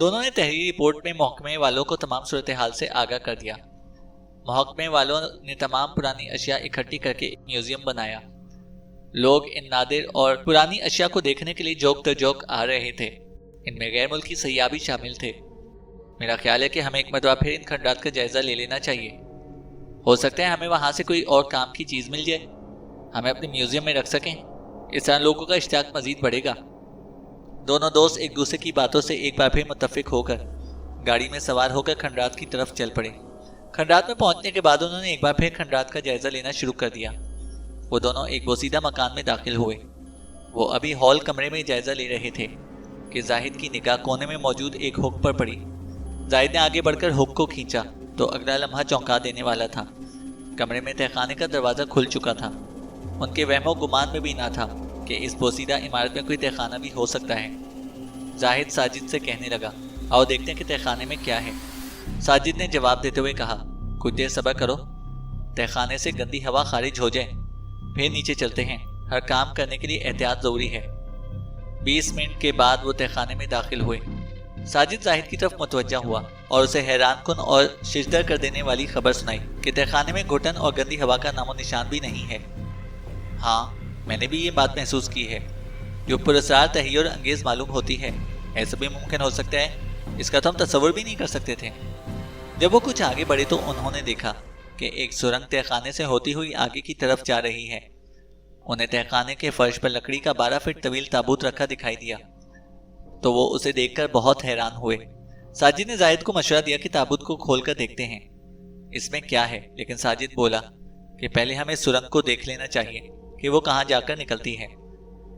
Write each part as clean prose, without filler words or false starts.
دونوں نے تحریری رپورٹ میں محکمے والوں کو تمام صورتحال سے آگاہ کر دیا۔ محکمے والوں نے تمام پرانی اشیاء اکٹھی کر کے ایک میوزیم بنایا۔ لوگ ان نادر اور پرانی اشیاء کو دیکھنے کے لیے جوک در جوک آ رہے تھے۔ ان میں غیر ملکی سیاح بھی شامل تھے۔ میرا خیال ہے کہ ہمیں ایک مرتبہ پھر ان کھنڈرات کا جائزہ لے لینا چاہیے۔ ہو سکتا ہے ہمیں وہاں سے کوئی اور کام کی چیز مل جائے، ہمیں اپنے میوزیم میں رکھ سکیں۔ اس طرح لوگوں کا اشتیاق مزید بڑھے گا۔ دونوں دوست ایک دوسرے کی باتوں سے ایک بار پھر متفق ہو کر گاڑی میں سوار ہو کر کھنڈرات کی طرف چل پڑے۔ کھنڈرات میں پہنچنے کے بعد انہوں نے ایک بار پھر کھنڈرات کا جائزہ لینا شروع کر دیا۔ وہ دونوں ایک بوسیدہ مکان میں داخل ہوئے۔ وہ ابھی ہال کمرے میں جائزہ لے رہے تھے کہ زاہد کی نگاہ کونے میں موجود ایک ہک پر پڑی۔ زاہد نے آگے بڑھ کر ہک کو کھینچا تو اگلا لمحہ چونکا دینے والا تھا۔ کمرے میں تہخانے کا دروازہ کھل چکا تھا۔ ان کے وہم و گمان میں بھی نہ تھا کہ اس بوسیدہ عمارت میں کوئی تہخانہ بھی ہو سکتا ہے۔ زاہد ساجد سے کہنے لگا، آؤ دیکھتے ہیں کہ تہخانے میں کیا ہے۔ ساجد نے جواب دیتے ہوئے کہا، کچھ دیر صبر کرو، تہخانے سے گندی ہوا خارج ہو جائے پھر نیچے چلتے ہیں۔ ہر کام کرنے کے لیے احتیاط ضروری ہے۔ 20 منٹ کے بعد وہ تہخانے میں داخل ہوئے۔ ساجد زاہد کی طرف متوجہ ہوا اور اسے حیران کن اور ششدر کر دینے والی خبر سنائی کہ تہخانے میں گھٹن اور گندی ہوا کا نام و نشان بھی نہیں ہے۔ ہاں، میں نے بھی یہ بات محسوس کی ہے، جو پراسرار تحیر انگیز معلوم ہوتی ہے۔ ایسا بھی ممکن ہو سکتا ہے، اس کا تو ہم تصور بھی نہیں کر سکتے تھے۔ جب وہ کچھ آگے بڑھے تو انہوں نے دیکھا کہ ایک سرنگ تہخانے سے ہوتی ہوئی آگے کی طرف جا رہی ہے۔ انہیں تہخانے کے فرش پر لکڑی کا 12 فٹ طویل تابوت رکھا دکھائی دیا تو وہ اسے دیکھ کر بہت حیران ہوئے۔ ساجد نے زاہد کو مشورہ دیا کہ تابوت کو کھول کر دیکھتے ہیں اس میں کیا ہے، لیکن ساجد بولا کہ پہلے ہمیں سرنگ کو دیکھ لینا چاہیے کہ وہ کہاں جا کر نکلتی ہے۔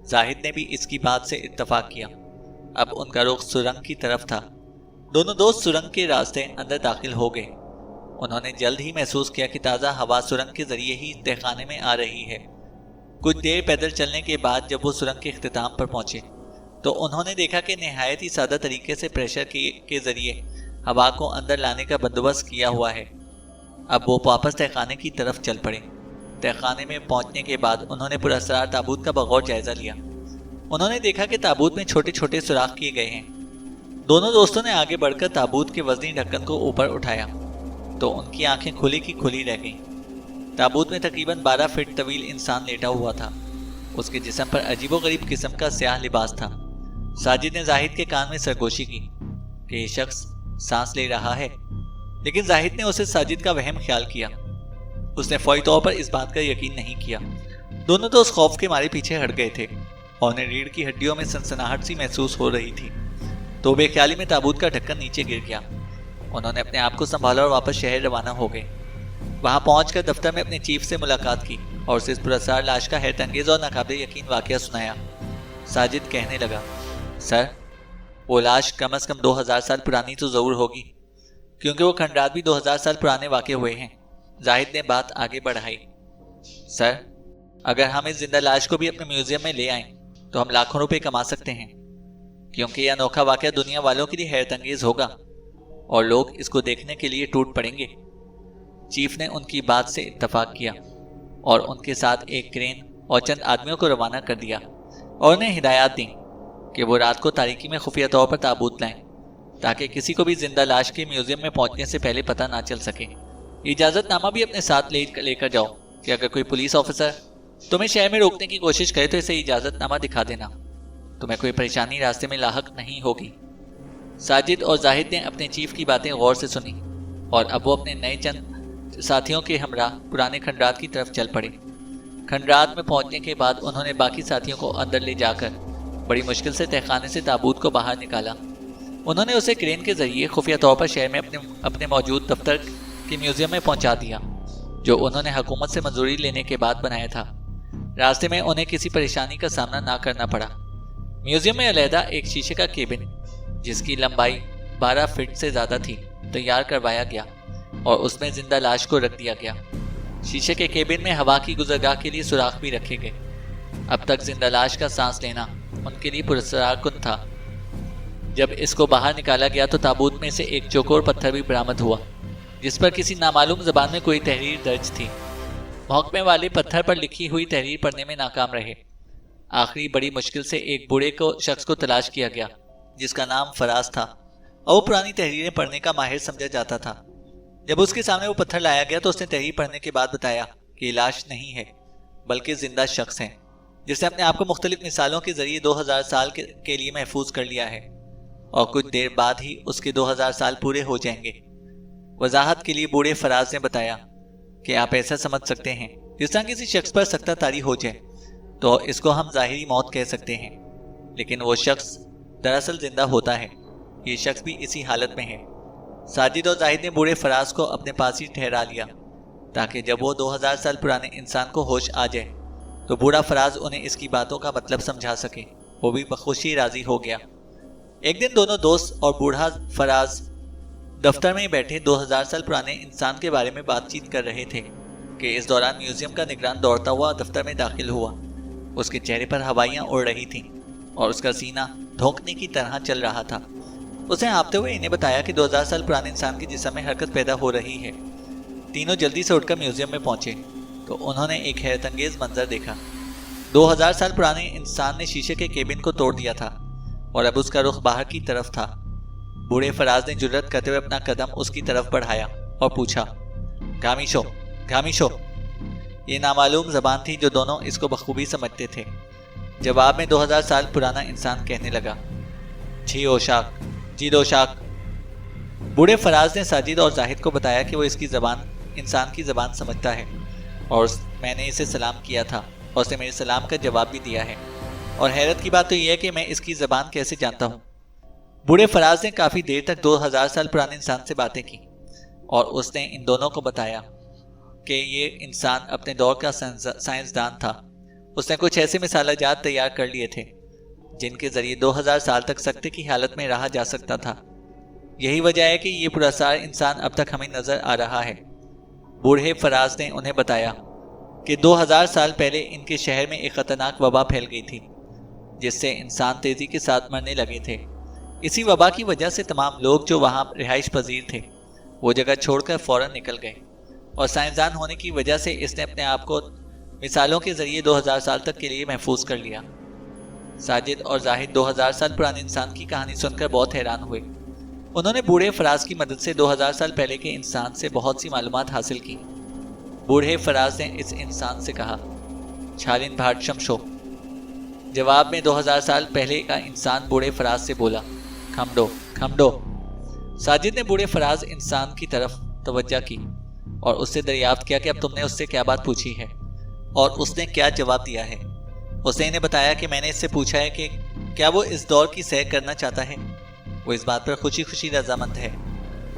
زاہد نے بھی اس کی بات سے اتفاق کیا۔ اب ان کا رخ سرنگ کی طرف تھا۔ دونوں دوست سرنگ کے راستے اندر داخل ہو گئے۔ انہوں نے جلد ہی محسوس کیا کہ تازہ ہوا سرنگ کے ذریعے ہی تہخانے میں آ رہی ہے۔ کچھ دیر پیدل چلنے کے بعد جب وہ سرنگ کے اختتام پر پہنچے تو انہوں نے دیکھا کہ نہایت ہی سادہ طریقے سے پریشر کے ذریعے ہوا کو اندر لانے کا بندوبست کیا ہوا ہے۔ اب وہ واپس تہخانے کی طرف چل پڑے۔ تہخانے میں پہنچنے کے بعد انہوں نے پراسرار تابوت کا بغور جائزہ لیا۔ انہوں نے دیکھا کہ تابوت میں چھوٹے چھوٹے سوراخ کیے گئے ہیں۔ دونوں دوستوں نے آگے بڑھ کر تابوت کے وزنی ڈھکن کو اوپر اٹھایا تو ان کی آنکھیں کھلی کی کھلی رہ گئیں۔ تابوت میں تقریباً 12 فٹ طویل انسان لیٹا ہوا تھا۔ اس کے جسم پر عجیب و غریب قسم کا سیاہ لباس تھا۔ ساجد نے زاہد کے کان میں سرگوشی کی کہ یہ شخص سانس لے رہا ہے، لیکن زاہد نے اسے ساجد کا وہم خیال کیا۔ اس نے فوری طور پر اس بات کا یقین نہیں کیا۔ دونوں دوست خوف کے مارے پیچھے ہٹ گئے تھے اور انہیں ریڑھ کی ہڈیوں میں سنسناہٹ سی محسوس ہو رہی تھی۔ تو بے خیالی میں تابوت کا ڈھکن نیچے گر گیا۔ انہوں نے اپنے آپ کو سنبھالا اور واپس شہر روانہ ہو گئے۔ وہاں پہنچ کر دفتر میں اپنے چیف سے ملاقات کی اور اسے اس پراسرار لاش کا حیرت انگیز اور ناقابل یقین واقعہ سنایا۔ ساجد کہنے لگا، سر، وہ لاش کم از کم 2000 سال پرانی تو ضرور ہوگی، کیونکہ وہ کھنڈرات بھی 2000 سال پرانے واقع ہوئے ہیں۔ زاہد نے بات آگے بڑھائی، سر، اگر ہم اس زندہ لاش کو بھی اپنے میوزیم میں لے آئیں تو ہم لاکھوں روپے کما سکتے ہیں، کیونکہ یہ انوکھا واقعہ دنیا والوں کے لیے حیرت انگیز ہوگا اور لوگ اس کو دیکھنے کے لیے ٹوٹ پڑیں گے۔ چیف نے ان کی بات سے اتفاق کیا اور ان کے ساتھ ایک کرین اور چند آدمیوں کو روانہ کر دیا اور انہیں ہدایات دیں کہ وہ رات کو تاریکی میں خفیہ طور پر تابوت لائیں تاکہ کسی کو بھی زندہ لاش کے میوزیم میں پہنچنے سے پہلے پتہ نہ چل سکے۔ اجازت نامہ بھی اپنے ساتھ لے کر جاؤ کہ اگر کوئی پولیس آفیسر تمہیں شہر میں روکنے کی کوشش کرے تو اسے اجازت نامہ دکھا دینا، تمہیں کوئی پریشانی راستے میں لاحق نہیں ہوگی۔ ساجد اور زاہد نے اپنے چیف کی باتیں غور سے سنی اور اب وہ اپنے نئے چند ساتھیوں کے ہمراہ پرانے کھنڈرات کی طرف چل پڑے۔ کھنڈرات میں پہنچنے کے بعد انہوں نے باقی ساتھیوں کو اندر لے جا کر بڑی مشکل سے تہخانے سے تابوت کو باہر نکالا۔ انہوں نے اسے کرین کے ذریعے خفیہ طور پر شہر میں اپنے موجود دفتر کے میوزیم میں پہنچا دیا، جو انہوں نے حکومت سے منظوری لینے کے بعد بنایا تھا۔ راستے میں انہیں کسی پریشانی کا سامنا نہ کرنا پڑا۔ میوزیم میں علیحدہ ایک شیشے کا کیبن جس کی لمبائی 12 فٹ سے زیادہ تھی تیار کروایا گیا اور اس میں زندہ لاش کو رکھ دیا گیا۔ شیشے کے کیبن میں ہوا کی گزرگاہ کے لیے سوراخ بھی رکھے گئے۔ اب تک زندہ لاش کا سانس لینا ان کے لیے پراسرار کن تھا۔ جب اس کو باہر نکالا گیا تو تابوت میں سے ایک چوکور پتھر بھی برآمد ہوا جس پر کسی نامعلوم زبان میں کوئی تحریر درج تھی۔ محکمے والے پتھر پر لکھی ہوئی تحریر پڑھنے میں ناکام رہے۔ آخری بڑی مشکل سے ایک بوڑھے شخص کو تلاش کیا گیا جس کا نام فراز تھا۔ اور وہ پرانی تحریریں پڑھنے کا ماہر سمجھا جاتا تھا۔ جب اس کے سامنے وہ پتھر لایا گیا تو اس نے تحریر پڑھنے کے بعد بتایا کہ یہ لاش نہیں ہے بلکہ زندہ شخص ہے جس نے اپنے آپ کو مختلف مثالوں کے ذریعے 2000 سال کے لیے محفوظ کر لیا ہے، اور کچھ دیر بعد ہی اس کے 2000 سال پورے ہو جائیں گے۔ وضاحت کے لیے بوڑھے فراز نے بتایا کہ آپ ایسا سمجھ سکتے ہیں جس طرح کسی شخص پر سکتہ طاری ہو جائے تو اس کو ہم ظاہری موت کہہ سکتے ہیں، لیکن وہ شخص دراصل زندہ ہوتا ہے۔ یہ شخص بھی اسی حالت میں ہے۔ ساجد اور زاہد نے بوڑھے فراز کو اپنے پاس ہی ٹھہرا لیا تاکہ جب وہ 2000 سال پرانے انسان کو ہوش آ جائے تو بوڑھا فراز انہیں اس کی باتوں کا مطلب سمجھا سکے۔ وہ بھی بخوشی راضی ہو گیا۔ ایک دن دونوں دوست اور بوڑھا فراز دفتر میں بیٹھے 2000 سال پرانے انسان کے بارے میں بات چیت کر رہے تھے کہ اس دوران میوزیم کا نگران دوڑتا ہوا دفتر میں داخل ہوا۔ اس کے چہرے پر ہوائیاں اڑ رہی تھیں اور اس کا سینہ دھونکنے کی طرح چل رہا تھا۔ اس نے ہانپتے ہوئے انہیں بتایا کہ 2000 سال پرانے انسان کے جسم میں حرکت پیدا ہو رہی ہے۔ تینوں جلدی سے اٹھ کر میوزیم میں پہنچے تو انہوں نے ایک حیرت انگیز منظر دیکھا۔ 2000 سال پرانے انسان نے شیشے کے کیبن کو توڑ دیا تھا اور اب اس کا رخ باہر کی طرف تھا۔ بوڑھے فراز نے جرأت کرتے ہوئے اپنا قدم اس کی طرف بڑھایا اور پوچھا، گامیشو گامیشو۔ یہ نامعلوم زبان تھی جو دونوں اس کو بخوبی سمجھتے تھے۔ جواب میں 2000 سال پرانا انسان کہنے لگا، جھی اوشاک، جی دوشاک۔ بوڑھے فراز نے ساجد اور زاہد کو بتایا کہ وہ اس کی زبان انسان کی زبان سمجھتا ہے اور میں نے اسے سلام کیا تھا اور اس نے میرے سلام کا جواب بھی دیا ہے، اور حیرت کی بات تو یہ ہے کہ میں اس کی زبان کیسے جانتا ہوں۔ بوڑھے فراز نے کافی دیر تک 2000 سال پرانے انسان سے باتیں کی اور اس نے ان دونوں کو بتایا کہ یہ انسان اپنے دور کا سائنسدان تھا۔ اس نے کچھ ایسے مثال جات تیار کر لیے تھے جن کے ذریعے 2000 سال تک سکتے کی حالت میں رہا جا سکتا تھا۔ یہی وجہ ہے کہ یہ پراسرار انسان اب تک ہمیں نظر آ رہا ہے۔ بوڑھے فراز نے انہیں بتایا کہ 2000 سال پہلے ان کے شہر میں ایک خطرناک وبا پھیل گئی تھی جس سے انسان تیزی کے ساتھ مرنے لگے تھے۔ اسی وبا کی وجہ سے تمام لوگ جو وہاں رہائش پذیر تھے وہ جگہ چھوڑ کر فوراً نکل گئے، اور سائنسدان ہونے کی وجہ سے اس نے اپنے آپ کو مثالوں کے ذریعے 2000 سال تک کے لیے محفوظ کر لیا۔ ساجد اور زاہد 2000 سال پرانے انسان کی کہانی سن کر بہت حیران ہوئے۔ انہوں نے بوڑھے فراز کی مدد سے 2000 سال پہلے کے انسان سے بہت سی معلومات حاصل کی۔ بوڑھے فراز نے اس انسان سے کہا، چھالن بھاٹ شمشو۔ جواب میں 2000 سال پہلے کا انسان بوڑھے فراز سے بولا، کھمڈو کھمڈو۔ ساجد نے بوڑھے فراز انسان کی طرف توجہ کی اور اس سے دریافت کیا کہ اب تم نے اس سے کیا بات پوچھی ہے اور اس نے کیا جواب دیا ہے۔ اس نے انہیں بتایا کہ میں نے اس سے پوچھا ہے کہ کیا وہ اس دور کی سیر کرنا چاہتا ہے۔ وہ اس بات پر خوشی خوشی رضامند ہے۔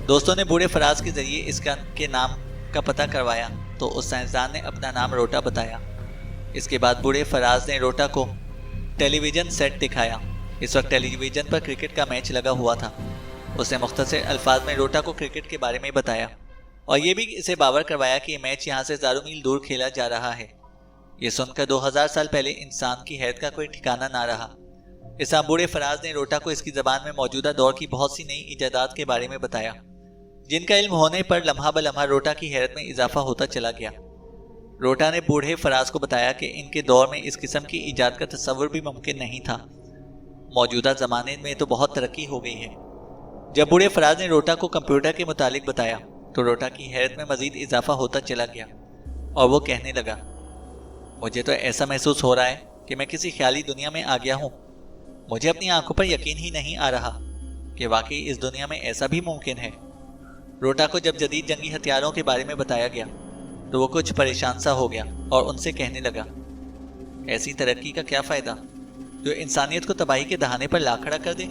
دوستوں نے بوڑھے فراز کے ذریعے اس کے نام کا پتہ کروایا تو اس سائنسدان نے اپنا نام روٹا بتایا۔ اس کے بعد بوڑھے فراز نے روٹا کو ٹیلی ویژن سیٹ دکھایا۔ اس وقت ٹیلی ویژن پر کرکٹ کا میچ لگا ہوا تھا۔ اس نے مختصر الفاظ میں روٹا کو کرکٹ کے بارے میں بتایا اور یہ بھی اسے باور کروایا کہ یہ میچ یہاں سے ہزاروں میل دور کھیلا جا رہا ہے۔ یہ سن کر 2000 سال پہلے انسان کی حیرت کا کوئی ٹھکانہ نہ رہا۔ اس طرح بوڑھے فراز نے روٹا کو اس کی زبان میں موجودہ دور کی بہت سی نئی ایجادات کے بارے میں بتایا جن کا علم ہونے پر لمحہ بلمحہ روٹا کی حیرت میں اضافہ ہوتا چلا گیا۔ روٹا نے بوڑھے فراز کو بتایا کہ ان کے دور میں اس قسم کی ایجاد کا تصور بھی ممکن نہیں تھا۔ موجودہ زمانے میں تو بہت ترقی ہو گئی ہے۔ جب بوڑھے فراز نے روٹا کو کمپیوٹر کے متعلق بتایا تو روٹا کی حیرت میں مزید اضافہ ہوتا چلا گیا اور وہ کہنے لگا، مجھے تو ایسا محسوس ہو رہا ہے کہ میں کسی خیالی دنیا میں آ گیا ہوں۔ مجھے اپنی آنکھوں پر یقین ہی نہیں آ رہا کہ واقعی اس دنیا میں ایسا بھی ممکن ہے۔ روٹا کو جب جدید جنگی ہتھیاروں کے بارے میں بتایا گیا تو وہ کچھ پریشان سا ہو گیا اور ان سے کہنے لگا، ایسی ترقی کا کیا فائدہ جو انسانیت کو تباہی کے دہانے پر لا کھڑا کر دے۔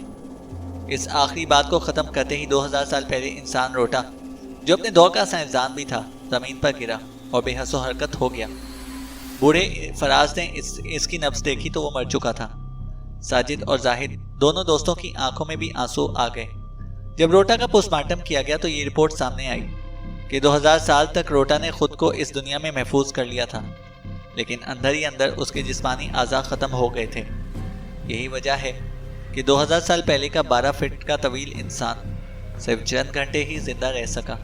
اس آخری بات کو ختم کرتے ہی 2000 سال پہلے انسان روٹا جو اپنے دور کا سائنسدان بھی تھا زمین پر گرا اور بے حس و حرکت ہو گیا۔ بوڑھے فراز نے اس کی نبض دیکھی تو وہ مر چکا تھا۔ ساجد اور زاہد دونوں دوستوں کی آنکھوں میں بھی آنسو آ گئے۔ جب روٹا کا پوسٹ مارٹم کیا گیا تو یہ رپورٹ سامنے آئی کہ 2000 سال تک روٹا نے خود کو اس دنیا میں محفوظ کر لیا تھا، لیکن اندر ہی اندر اس کے جسمانی اعضاء ختم ہو گئے تھے۔ یہی وجہ ہے کہ 2000 سال پہلے کا 12 فٹ کا طویل انسان صرف چند گھنٹے ہی زندہ رہ سکا۔